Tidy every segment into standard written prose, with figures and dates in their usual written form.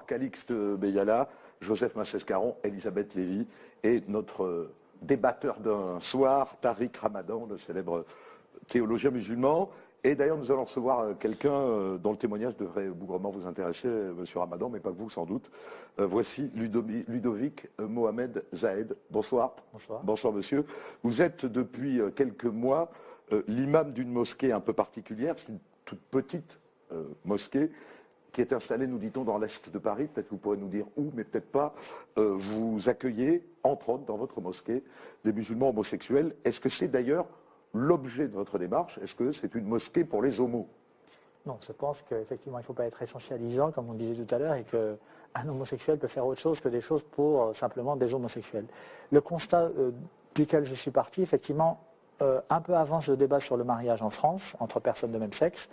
Calixte Beyala, Joseph Massescaron, Elisabeth Lévy et notre débatteur d'un soir, Tariq Ramadan, le célèbre théologien musulman. Et d'ailleurs, nous allons recevoir quelqu'un dont le témoignage devrait bougrement vous intéresser, monsieur Ramadan, mais pas que vous, sans doute. Voici Ludovic Mohamed Zahed. Bonsoir. Bonsoir. Bonsoir, monsieur. Vous êtes depuis quelques mois l'imam d'une mosquée un peu particulière, une toute petite mosquée qui est installée, nous dit-on, dans l'est de Paris. Peut-être que vous pourrez nous dire où, mais peut-être pas. Vous accueillez, entre autres, dans votre mosquée, des musulmans homosexuels. Est-ce que c'est d'ailleurs l'objet de votre démarche? Est-ce que c'est une mosquée pour les homos? Non, je pense qu'effectivement, il ne faut pas être essentialisant, comme on disait tout à l'heure, et qu'un homosexuel peut faire autre chose que des choses pour simplement des homosexuels. Le constat duquel je suis parti, effectivement, un peu avant ce débat sur le mariage en France, entre personnes de même sexe,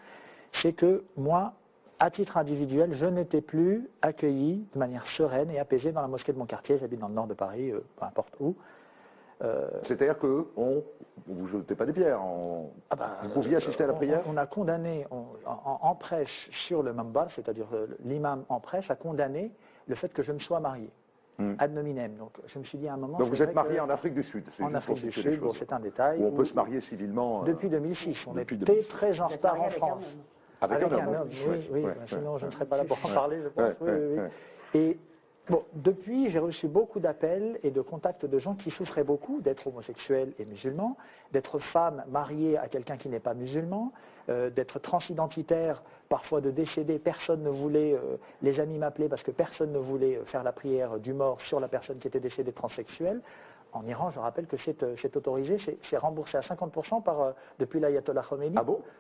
c'est que moi, à titre individuel, je n'étais plus accueilli de manière sereine et apaisée dans la mosquée de mon quartier. J'habite dans le nord de Paris, peu importe où. C'est-à-dire que vous ne jetez pas des pierres, vous pouviez assister à la prière? On a condamné, en prêche sur le mambar, c'est-à-dire l'imam en prêche, a condamné le fait que je me sois marié, ad nominem. Donc je me suis dit à un moment... Donc vous êtes marié en Afrique du Sud? En Afrique du Sud, bon, c'est un détail. Où on peut se marier civilement... Depuis 2006, on était très en retard en France. Avec un homme, oui, sinon je ne serais pas là pour en parler, je pense. Et bon, depuis, j'ai reçu beaucoup d'appels et de contacts de gens qui souffraient beaucoup d'être homosexuels et musulmans, d'être femmes mariées à quelqu'un qui n'est pas musulman, d'être transidentitaires, parfois de décéder. Personne ne voulait, les amis m'appelaient parce que personne ne voulait faire la prière du mort sur la personne qui était décédée transsexuelle. En Iran, je rappelle que c'est autorisé, c'est remboursé à 50% depuis l'ayatollah Khomeini,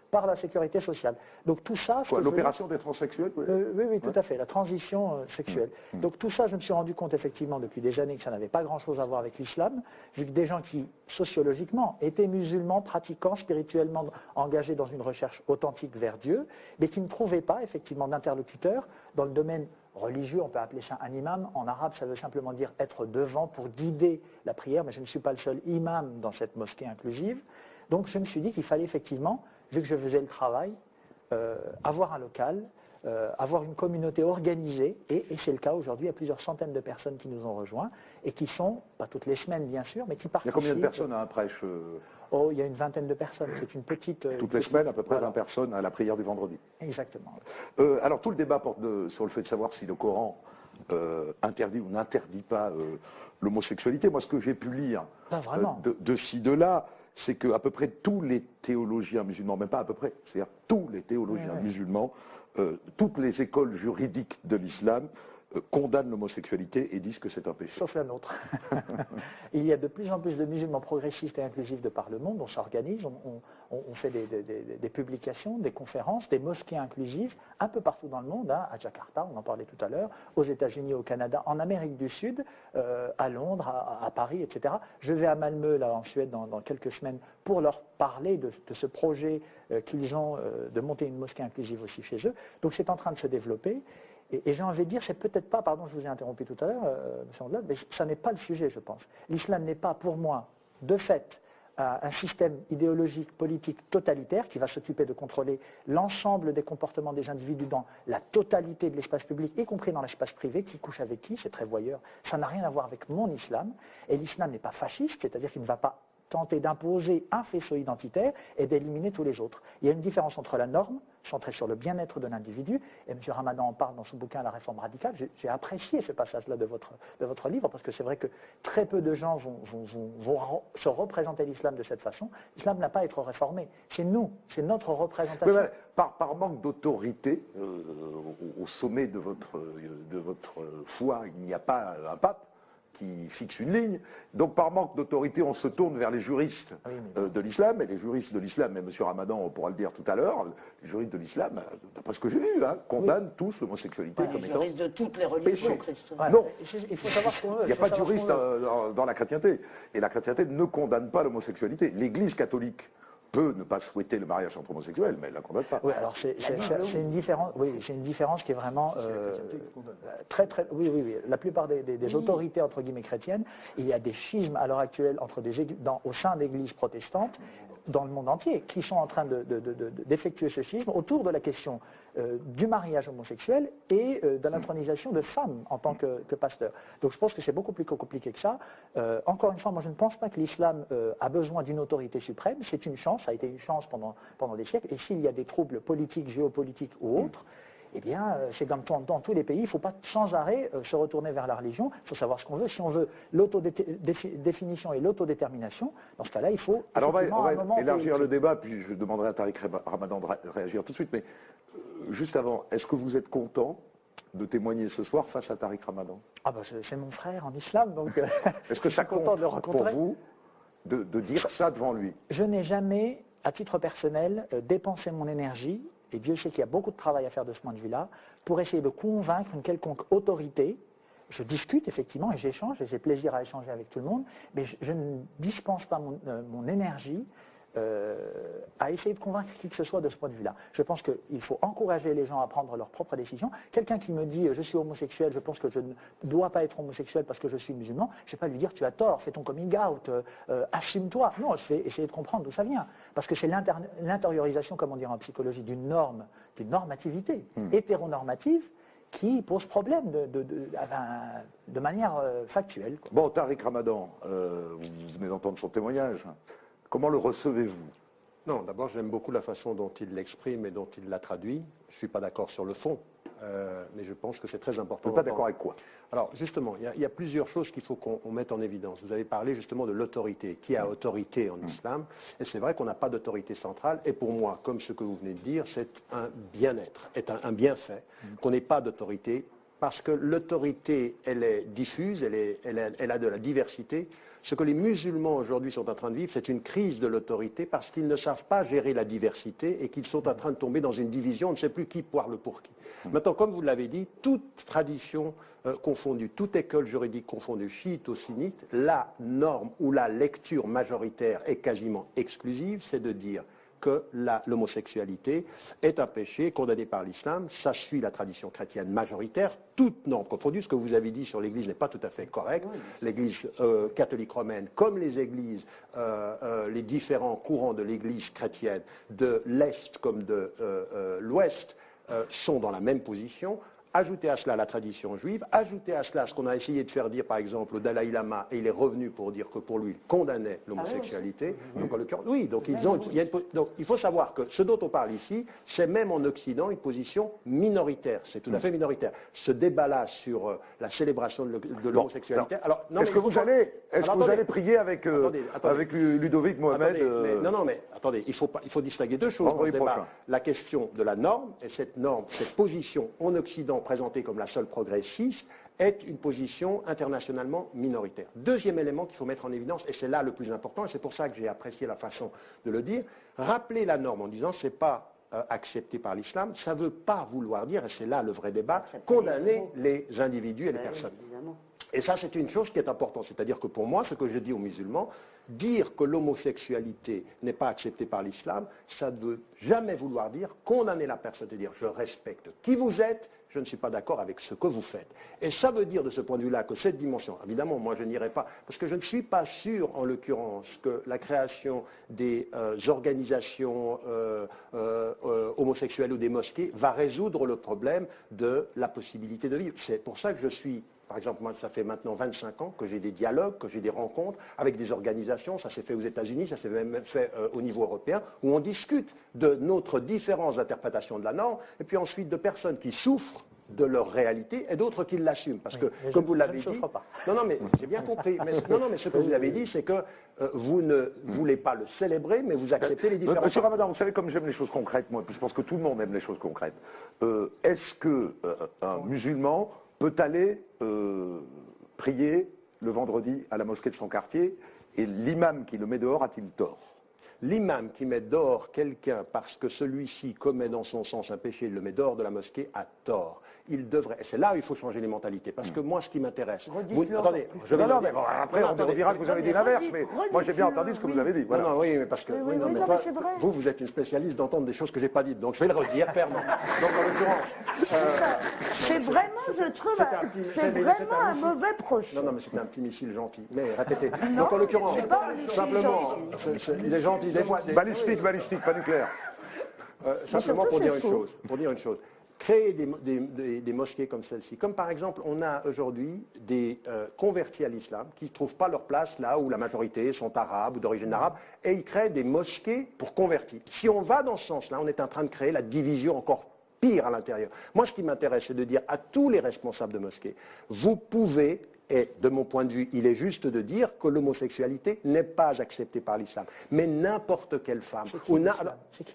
par la sécurité sociale. Donc tout ça... L'opération des transsexuels? Oui, tout à fait, la transition sexuelle. Donc tout ça, je me suis rendu compte effectivement depuis des années que ça n'avait pas grand-chose à voir avec l'islam, vu que des gens qui, sociologiquement, étaient musulmans, pratiquants, spirituellement engagés dans une recherche authentique vers Dieu, mais qui ne trouvaient pas effectivement d'interlocuteurs dans le domaine religieux, on peut appeler ça un imam. En arabe, ça veut simplement dire être devant pour guider la prière, mais je ne suis pas le seul imam dans cette mosquée inclusive. Donc je me suis dit qu'il fallait effectivement, vu que je faisais le travail, avoir un local, avoir une communauté organisée, et c'est le cas aujourd'hui. Il y a plusieurs centaines de personnes qui nous ont rejoints et qui sont, pas toutes les semaines bien sûr, mais qui participent. Il y a combien de personnes à un prêche? Oh, il y a une vingtaine de personnes, c'est une petite... Toutes les semaines, à peu près 20 personnes à la prière du vendredi. Exactement. Alors tout le débat porte sur le fait de savoir si le Coran interdit ou n'interdit pas l'homosexualité. Moi, ce que j'ai pu lire de ci, de là, c'est qu'à peu près tous les théologiens musulmans, même pas à peu près, c'est-à-dire tous les théologiens musulmans, toutes les écoles juridiques de l'islam condamnent l'homosexualité et disent que c'est un péché. Sauf la nôtre. Il y a de plus en plus de musulmans progressistes et inclusifs de par le monde. On s'organise, on fait des publications, des conférences, des mosquées inclusives, un peu partout dans le monde, à Jakarta, on en parlait tout à l'heure, aux États-Unis, au Canada, en Amérique du Sud, à Londres, à Paris, etc. Je vais à Malmö, là, en Suède, dans quelques semaines, pour leur parler de ce projet qu'ils ont de monter une mosquée inclusive aussi chez eux. Donc c'est en train de se développer. Et j'ai envie de dire, c'est peut-être pas, pardon, je vous ai interrompu tout à l'heure, M. Ondelat, mais ça n'est pas le sujet, je pense. L'islam n'est pas, pour moi, de fait, un système idéologique, politique totalitaire qui va s'occuper de contrôler l'ensemble des comportements des individus dans la totalité de l'espace public, y compris dans l'espace privé, qui couche avec qui, c'est très voyeur. Ça n'a rien à voir avec mon islam. Et l'islam n'est pas fasciste, c'est-à-dire qu'il ne va pas tenter d'imposer un faisceau identitaire et d'éliminer tous les autres. Il y a une différence entre la norme, centrée sur le bien-être de l'individu, et M. Ramadan en parle dans son bouquin La réforme radicale. J'ai apprécié ce passage-là de votre livre, parce que c'est vrai que très peu de gens vont se représenter l'islam de cette façon. L'islam n'a pas à être réformé. C'est nous, c'est notre représentation. Oui, par manque d'autorité, au sommet de votre foi, il n'y a pas un pape qui fixe une ligne. Donc par manque d'autorité, on se tourne vers les juristes de l'islam, et les juristes de l'islam, et M. Ramadan on pourra le dire tout à l'heure, les juristes de l'islam, d'après ce que j'ai lu, condamnent tous l'homosexualité comme étant juristes de toutes les religions, Christ. Non, il faut savoir ce qu'on veut. Il n'y a pas de juriste dans la chrétienté, et la chrétienté ne condamne pas l'homosexualité. L'Église catholique peut ne pas souhaiter le mariage entre homosexuels, mais elle ne la condamne pas. Oui, alors c'est une différence. Oui, c'est une différence qui est vraiment très. Oui. La plupart des autorités entre guillemets chrétiennes, il y a des schismes à l'heure actuelle au sein d'églises protestantes dans le monde entier qui sont en train d'effectuer ce schisme autour de la question du mariage homosexuel et de l'intronisation de femmes en tant que pasteur. Donc je pense que c'est beaucoup plus compliqué que ça. Encore une fois, moi je ne pense pas que l'islam a besoin d'une autorité suprême. C'est une chance, ça a été une chance pendant des siècles. Et s'il y a des troubles politiques, géopolitiques ou autres, eh bien, c'est comme dans tous les pays, il ne faut pas sans arrêt se retourner vers la religion, il faut savoir ce qu'on veut. Si on veut l'autodéfinition et l'autodétermination, dans ce cas-là, il faut... Alors on va élargir le débat, puis je demanderai à Tariq Ramadan de réagir tout de suite, mais juste avant, est-ce que vous êtes content de témoigner ce soir face à Tariq Ramadan? Ah ben, c'est mon frère en islam, donc est-ce que ça compte content de le rencontrer pour vous de dire ça devant lui? Je n'ai jamais, à titre personnel, dépensé mon énergie, et Dieu sait qu'il y a beaucoup de travail à faire de ce point de vue-là, pour essayer de convaincre une quelconque autorité. Je discute effectivement et j'échange, et j'ai plaisir à échanger avec tout le monde, mais je ne dispense pas mon énergie à essayer de convaincre qui que ce soit de ce point de vue-là. Je pense qu'il faut encourager les gens à prendre leurs propres décisions. Quelqu'un qui me dit je suis homosexuel, je pense que je ne dois pas être homosexuel parce que je suis musulman, je ne vais pas lui dire tu as tort, fais ton coming out, assume-toi. Non, je vais essayer de comprendre d'où ça vient. Parce que c'est l'intériorisation, comme on dirait en psychologie, d'une norme, d'une normativité hétéronormative qui pose problème de manière factuelle. Quoi. Bon, Tariq Ramadan, vous venez d'entendre son témoignage. Comment le recevez-vous? Non, d'abord, j'aime beaucoup la façon dont il l'exprime et dont il l'a traduit. Je ne suis pas d'accord sur le fond, mais je pense que c'est très important. Vous n'êtes pas d'accord avec quoi? Alors, justement, il y a plusieurs choses qu'il faut qu'on mette en évidence. Vous avez parlé justement de l'autorité. Qui a autorité en islam? Et c'est vrai qu'on n'a pas d'autorité centrale. Et pour moi, comme ce que vous venez de dire, c'est un bien-être, un bienfait, qu'on n'ait pas d'autorité, parce que l'autorité, elle est diffuse, elle a de la diversité. Ce que les musulmans aujourd'hui sont en train de vivre, c'est une crise de l'autorité parce qu'ils ne savent pas gérer la diversité et qu'ils sont en train de tomber dans une division, on ne sait plus qui parle pour qui. Maintenant, comme vous l'avez dit, toute tradition confondue, toute école juridique confondue, chiite ou sunnite, la norme ou la lecture majoritaire est quasiment exclusive, c'est de dire que l'homosexualité est un péché condamné par l'islam. Ça suit la tradition chrétienne majoritaire. Toute norme confondue, ce que vous avez dit sur l'Église n'est pas tout à fait correct. L'Église catholique romaine, comme les églises, les différents courants de l'Église chrétienne, de l'Est comme de l'Ouest, sont dans la même position. Ajoutez à cela la tradition juive, ajoutez à cela ce qu'on a essayé de faire dire par exemple au Dalai Lama, et il est revenu pour dire que pour lui, il condamnait l'homosexualité. Donc, en l'occurrence, oui, donc, donc il faut savoir que ce dont on parle ici, c'est même en Occident une position minoritaire, c'est tout à fait minoritaire. Ce débat-là sur la célébration de l'homosexualité... Est-ce que vous allez prier avec Ludovic Mohamed Non, mais attendez, il faut distinguer deux choses dans ce débat. La question de la norme, et cette norme, cette position en Occident présentée comme la seule progressiste, est une position internationalement minoritaire. Deuxième élément qu'il faut mettre en évidence, et c'est là le plus important, et c'est pour ça que j'ai apprécié la façon de le dire, rappeler la norme en disant c'est pas accepté par l'islam, ça ne veut pas vouloir dire, et c'est là le vrai débat, condamner les individus et les personnes. Et ça, c'est une chose qui est importante. C'est-à-dire que pour moi, ce que je dis aux musulmans, dire que l'homosexualité n'est pas acceptée par l'islam, ça ne veut jamais vouloir dire condamner la personne, c'est-à-dire je respecte qui vous êtes, je ne suis pas d'accord avec ce que vous faites. Et ça veut dire de ce point de vue-là que cette dimension, évidemment, moi je n'irai pas, parce que je ne suis pas sûr, en l'occurrence, que la création des organisations homosexuelles ou des mosquées va résoudre le problème de la possibilité de vivre. C'est pour ça que je suis... Par exemple, moi, ça fait maintenant 25 ans que j'ai des dialogues, que j'ai des rencontres avec des organisations, ça s'est fait aux États-Unis, ça s'est même fait au niveau européen, où on discute de notre différence d'interprétation de la norme, et puis ensuite de personnes qui souffrent de leur réalité et d'autres qui l'assument. Parce que, comme vous l'avez dit... Non, mais j'ai bien compris. Mais ce que vous avez dit, c'est que vous ne voulez pas le célébrer, mais vous acceptez les différences. Monsieur Ramadan, vous savez comme j'aime les choses concrètes, moi, puis je pense que tout le monde aime les choses concrètes. Est-ce qu'un musulman peut aller prier le vendredi à la mosquée de son quartier, et l'imam qui le met dehors a-t-il tort? L'imam qui met dehors quelqu'un parce que celui-ci commet dans son sens un péché, il le met dehors de la mosquée, a tort. Il devrait, et c'est là où il faut changer les mentalités, parce que moi ce qui m'intéresse... Attendez, après on dira que vous avez dit l'inverse, mais moi j'ai bien entendu ce que vous avez dit. Voilà. Non, oui, mais parce que vous êtes une spécialiste d'entendre des choses que j'ai pas dites, donc je vais le redire clairement. Donc en l'occurrence... C'est vraiment, je trouve, c'est vraiment un mauvais procès. Non, mais c'était un petit missile gentil, mais répétez. Donc en l'occurrence, simplement, il est gentil des fois... Balistique, pas nucléaire. Simplement pour dire une chose. créer des mosquées comme celle-ci. Comme par exemple, on a aujourd'hui des convertis à l'islam qui ne trouvent pas leur place là où la majorité sont arabes ou d'origine arabe, et ils créent des mosquées pour convertis. Si on va dans ce sens-là, on est en train de créer la division encore pire à l'intérieur. Moi, ce qui m'intéresse, c'est de dire à tous les responsables de mosquées, vous pouvez, et de mon point de vue, il est juste de dire que l'homosexualité n'est pas acceptée par l'islam. Mais n'importe quelle femme... C'est qui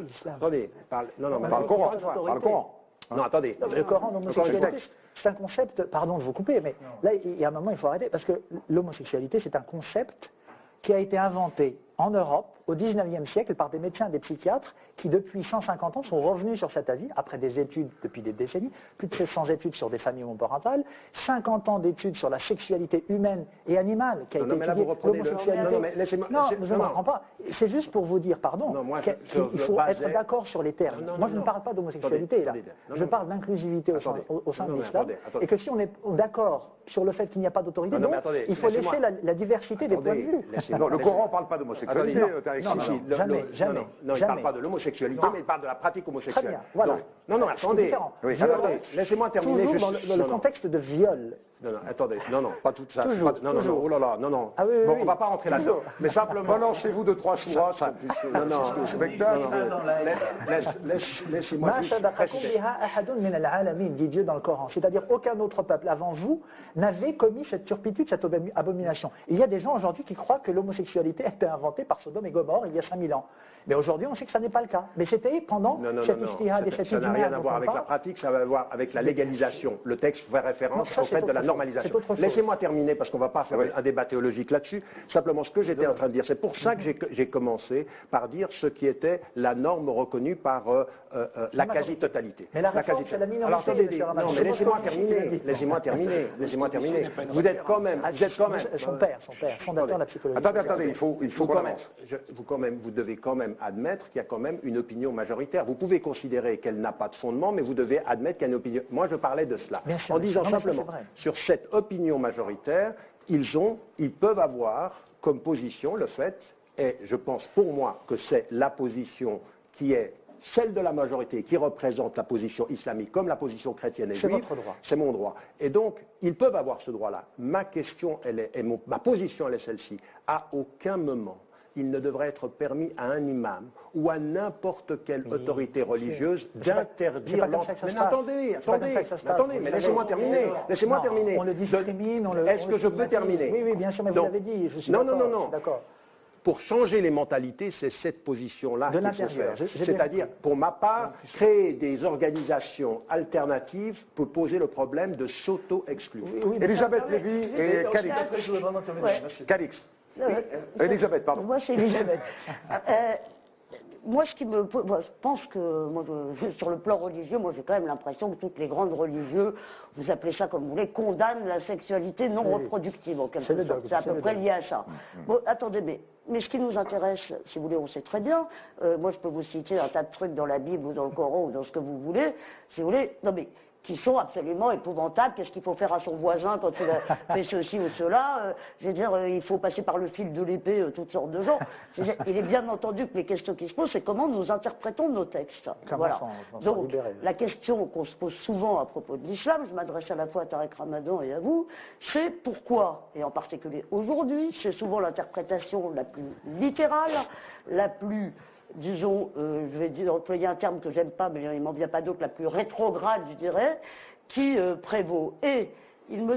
l'islam? Attendez, non, mais Par le Coran. Par le Coran. Non, attendez. Le Coran, l'homosexualité, c'est un concept, pardon de vous couper, mais là, il y a un moment, il faut arrêter, parce que l'homosexualité, c'est un concept qui a été inventé en Europe au XIXe siècle par des médecins et des psychiatres qui, depuis 150 ans, sont revenus sur cet avis, après des études depuis des décennies, plus de 700 études sur des familles homoparentales, 50 ans d'études sur la sexualité humaine et animale qui a été étudiée, l'homosexualité. Non, je ne comprends pas. C'est juste pour vous dire, pardon, qu'il faut être d'accord sur les termes. Moi, je ne parle pas d'homosexualité, là. Je parle d'inclusivité au sein de l'islam, et que si on est d'accord sur le fait qu'il n'y a pas d'autorité, donc il faut laisser la diversité des points de vue. Non, le Coran ne parle pas d'homosexualité. Jamais. Non, il ne parle pas de l'homosexualité, mais il parle de la pratique homosexuelle. Très bien, voilà. Non, attendez. Attendez, laissez-moi terminer. Toujours dans le contexte de viol. Non, attendez, non, pas tout ça. Toujours. Oh là là, non. Ah, oui, bon, oui. on ne va pas rentrer là-dedans. Mais simplement, lancez-vous de 3 sourates. Laissez-moi juste préciser. dit Dieu dans le Coran. C'est-à-dire aucun autre peuple avant vous n'avait commis cette turpitude, cette abomination. Il y a des gens aujourd'hui qui croient que l'homosexualité a été inventée par Sodome et Gomorrhe il y a 5000 ans. Mais aujourd'hui, on sait que ça n'est pas le cas. Mais c'était pendant cette ijtihad et cette ijma. Ça n'a rien à voir avec la pratique, ça va voir avec la légalisation. Le texte fait référence au fait de la normalisation. Laissez-moi terminer, parce qu'on ne va pas faire un débat théologique là-dessus. Simplement, ce que j'étais en train de dire, c'est pour ça que j'ai commencé par dire ce qui était la norme reconnue par la quasi-totalité. Mais la réforme, c'est la minorité. Alors attendez, non, mais laissez-moi terminer. Vous êtes quand même... Son père, fondateur de la psychologie. Attendez, il faut vous devez quand même admettre qu'il y a quand même une opinion majoritaire. Vous pouvez considérer qu'elle n'a pas de fondement, mais vous devez admettre qu'il y a une opinion. Moi, je parlais de cela. En disant simplement, sur cette opinion majoritaire, ils peuvent avoir comme position le fait, et je pense pour moi que c'est la position qui est celle de la majorité, qui représente la position islamique comme la position chrétienne et juive. C'est votre droit. C'est mon droit. Et donc, ils peuvent avoir ce droit-là. Ma question, ma position, elle est celle-ci. À aucun moment, il ne devrait être permis à un imam ou à n'importe quelle autorité religieuse d'interdire l'enfant. Mais attendez, mais laissez-moi terminer. On le discrimine, Est-ce que je peux terminer? Oui, bien sûr, mais vous l'avez dit. Non. D'accord. Pour changer les mentalités, c'est cette position-là qu'il faut faire. C'est-à-dire, pour ma part, créer des organisations alternatives peut poser le problème de s'auto-exclure. Elisabeth Lévy et Calix. Elisabeth, pardon. Moi, c'est Elisabeth. Moi, je pense que, sur le plan religieux, moi j'ai quand même l'impression que toutes les grandes religieux, vous appelez ça comme vous voulez, condamnent la sexualité non reproductive en quelque sorte. C'est à peu près lié à ça. Bon, attendez, mais ce qui nous intéresse, si vous voulez, on sait très bien. Moi, je peux vous citer un tas de trucs dans la Bible ou dans le Coran ou dans ce que vous voulez. Si vous voulez, non mais qui sont absolument épouvantables. Qu'est-ce qu'il faut faire à son voisin quand il a fait ceci ou cela? Je veux dire, il faut passer par le fil de l'épée toutes sortes de gens. Il est bien entendu que les questions qui se posent, c'est comment nous interprétons nos textes. Voilà. Donc, la question qu'on se pose souvent à propos de l'islam, je m'adresse à la fois à Tarek Ramadan et à vous, c'est pourquoi, et en particulier aujourd'hui, c'est souvent l'interprétation la plus littérale, la plus... disons, je vais employer un terme que j'aime pas, mais il m'en vient pas d'autre, la plus rétrograde, je dirais, qui prévaut. Et il me